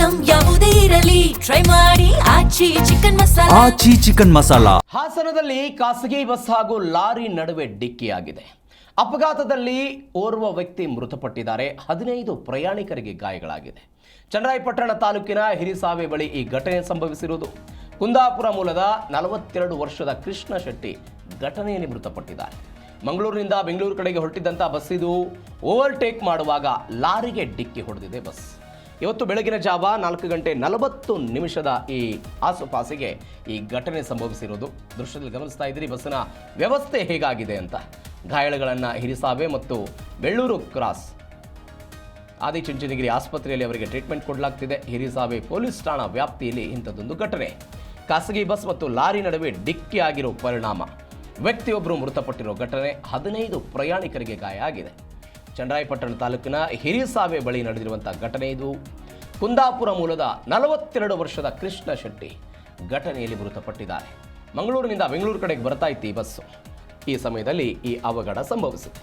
Item ಯಾವುದೇ ಇರಲಿ try ಮಾಡಿ ಆಚಿ ಚಿಕನ್ ಮಸಾಲಾ. ಹಾಸನದಲ್ಲಿ ಖಾಸಗಿ ಬಸ್ ಹಾಗೂ ಲಾರಿ ನಡುವೆ ಡಿಕ್ಕಿಯಾಗಿದೆ. ಅಪಘಾತದಲ್ಲಿ ಓರ್ವ ವ್ಯಕ್ತಿ ಮೃತಪಟ್ಟಿದ್ದಾರೆ. 15 ಪ್ರಯಾಣಿಕರಿಗೆ ಗಾಯಗಳಾಗಿದೆ. ಚನ್ನರಾಯಪಟ್ಟಣ ತಾಲೂಕಿನ ಹಿರಿಸಾವೆ ಬಳಿ ಈ ಘಟನೆ ಸಂಭವಿಸಿರುವುದು. ಕುಂದಾಪುರ ಮೂಲದ 42 ವರ್ಷದ ಕೃಷ್ಣ ಶೆಟ್ಟಿ ಘಟನೆಯಲ್ಲಿ ಮೃತಪಟ್ಟಿದ್ದಾರೆ. ಮಂಗಳೂರಿನಿಂದ ಬೆಂಗಳೂರು ಕಡೆಗೆ ಹೊರಟಿದ್ದಂಥ ಬಸ್ ಇದು ಓವರ್ಟೇಕ್ ಮಾಡುವಾಗ ಲಾರಿಗೆ ಡಿಕ್ಕಿ ಹೊಡೆದಿದೆ ಬಸ್. ಇವತ್ತು ಬೆಳಗಿನ ಜಾವ 4:40 ಈ ಆಸುಪಾಸಿಗೆ ಈ ಘಟನೆ ಸಂಭವಿಸಿರೋದು. ದೃಶ್ಯದಲ್ಲಿ ಗಮನಿಸ್ತಾ ಇದ್ದೀರಿ ಬಸ್ಸಿನ ವ್ಯವಸ್ಥೆ ಹೇಗಾಗಿದೆ ಅಂತ. ಗಾಯಾಳುಗಳನ್ನು ಹಿರಿಸಾವೆ ಮತ್ತು ಬೆಳ್ಳೂರು ಕ್ರಾಸ್ ಆದಿಚುಂಚನಗಿರಿ ಆಸ್ಪತ್ರೆಯಲ್ಲಿ ಅವರಿಗೆ ಟ್ರೀಟ್ಮೆಂಟ್ ಕೊಡಲಾಗ್ತಿದೆ. ಹಿರಿಸಾವೆ ಪೊಲೀಸ್ ಠಾಣಾ ವ್ಯಾಪ್ತಿಯಲ್ಲಿ ಇಂಥದ್ದೊಂದು ಘಟನೆ. ಖಾಸಗಿ ಬಸ್ ಮತ್ತು ಲಾರಿ ನಡುವೆ ಡಿಕ್ಕಿ ಆಗಿರೋ ಪರಿಣಾಮ ವ್ಯಕ್ತಿಯೊಬ್ಬರು ಮೃತಪಟ್ಟಿರೋ ಘಟನೆ. 15 ಪ್ರಯಾಣಿಕರಿಗೆ ಗಾಯ ಆಗಿದೆ. ಚನ್ನರಾಯಪಟ್ಟಣ ತಾಲೂಕಿನ ಹಿರಿಸಾವೆ ಬಳಿ ನಡೆದಿರುವಂಥ ಘಟನೆ ಇದು. ಕುಂದಾಪುರ ಮೂಲದ 42 ವರ್ಷದ ಕೃಷ್ಣ ಶೆಟ್ಟಿ ಘಟನೆಯಲ್ಲಿ ಮೃತಪಟ್ಟಿದ್ದಾರೆ. ಮಂಗಳೂರಿನಿಂದ ಬೆಂಗಳೂರು ಕಡೆಗೆ ಬರ್ತಾ ಇತ್ತು ಈ ಬಸ್ಸು. ಈ ಸಮಯದಲ್ಲಿ ಈ ಅವಘಡ ಸಂಭವಿಸಿದೆ.